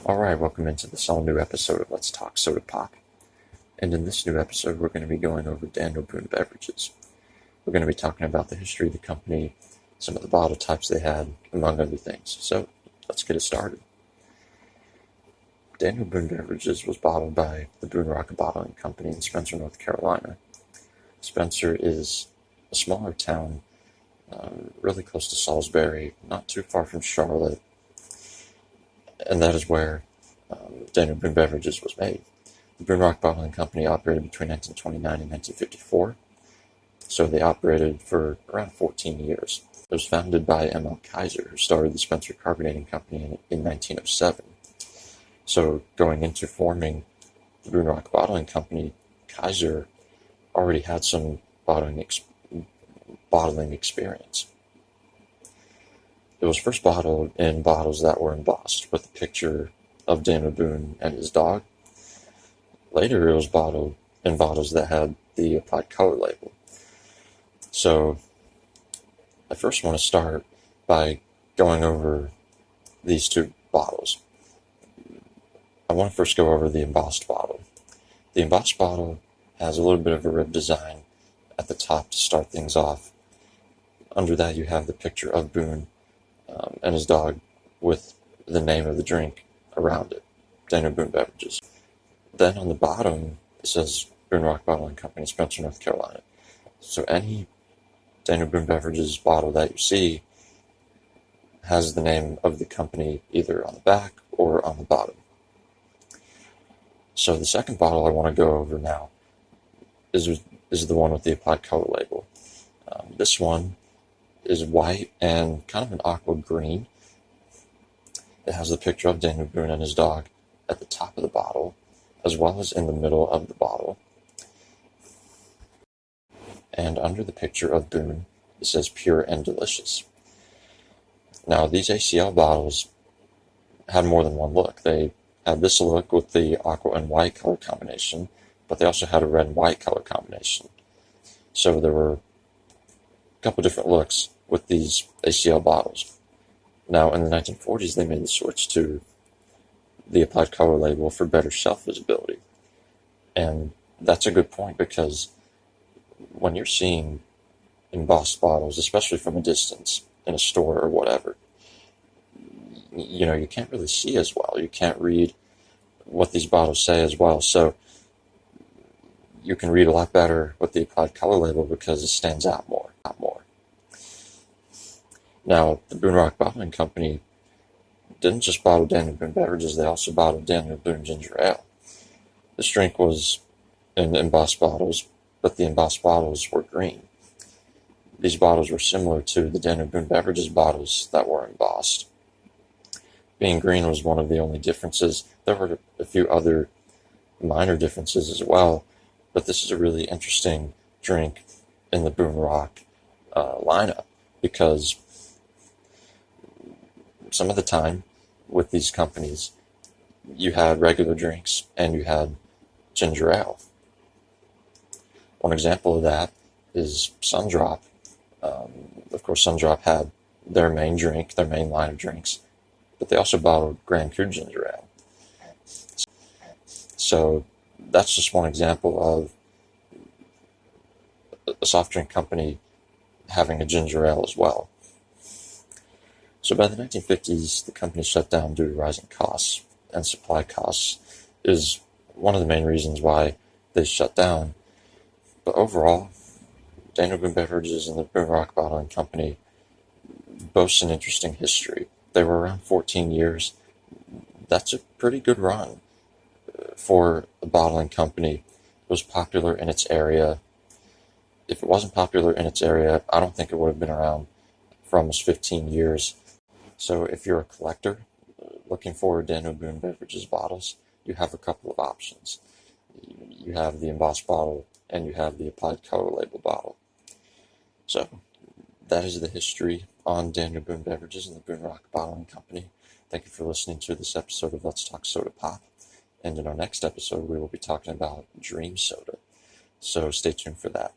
Alright, welcome into this all new episode of Let's Talk Soda Pop. And in this new episode, we're going to be going over Daniel Boone Beverages. We're going to be talking about the history of the company, some of the bottle types they had, among other things. So, let's get it started. Daniel Boone Beverages was bottled by the Boone Rock Bottling Company in Spencer, North Carolina. Spencer is a smaller town, really close to Salisbury, not too far from Charlotte. And that is where Daniel Boone Beverages was made. The Boone Rock Bottling Company operated between 1929 and 1954, so they operated for around 14 years. It was founded by M.L. Kaiser, who started the Spencer Carbonating Company in 1907. So going into forming the Boone Rock Bottling Company, Kaiser already had some bottling experience. It was first bottled in bottles that were embossed with a picture of Daniel Boone and his dog. Later, it was bottled in bottles that had the applied color label. So, I first want to start by going over these two bottles. I want to first go over the embossed bottle. The embossed bottle has a little bit of a rib design at the top to start things off. Under that, you have the picture of Boone and his dog with the name of the drink around it, Daniel Boone Beverages. Then on the bottom, it says Boone Rock Bottling Company, Spencer, North Carolina. So any Daniel Boone Beverages bottle that you see has the name of the company either on the back or on the bottom. So the second bottle I want to go over now is the one with the applied color label. This one is white and kind of an aqua green. It has the picture of Daniel Boone and his dog at the top of the bottle, as well as in the middle of the bottle. And under the picture of Boone, it says pure and delicious. Now, these ACL bottles had more than one look. They had this look with the aqua and white color combination, but they also had a red and white color combination. So there were a couple different looks with these ACL bottles. Now, in the 1940s, they made the switch to the applied color label for better shelf visibility. And that's a good point, because when you're seeing embossed bottles, especially from a distance in a store or whatever, you can't really see as well. You can't read what these bottles say as well. So you can read a lot better with the applied color label because it stands out more. Now, the Boone Rock Bottling Company didn't just bottle Daniel Boone Beverages, they also bottled Daniel Boone Ginger Ale. This drink was in embossed bottles, but the embossed bottles were green. These bottles were similar to the Daniel Boone Beverages bottles that were embossed. Being green was one of the only differences. There were a few other minor differences as well, but this is a really interesting drink in the Boone Rock lineup, because some of the time with these companies, you had regular drinks and you had ginger ale. One example of that is Sundrop. Of course, Sundrop had their main drink, their main line of drinks, but they also bottled Grand Cru ginger ale. So that's just one example of a soft drink company having a ginger ale as well. So by the 1950s, the company shut down due to rising costs, and supply costs is one of the main reasons why they shut down. But overall, Daniel Boone Beverages and the Boone Rock Bottling Company boast an interesting history. They were around 14 years. That's a pretty good run for a bottling company. It was popular in its area. If it wasn't popular in its area, I don't think it would have been around for almost 15 years. So if you're a collector looking for Daniel Boone Beverages bottles, you have a couple of options. You have the embossed bottle and you have the applied color label bottle. So that is the history on Daniel Boone Beverages and the Boone Rock Bottling Company. Thank you for listening to this episode of Let's Talk Soda Pop. And in our next episode, we will be talking about Dream Soda. So stay tuned for that.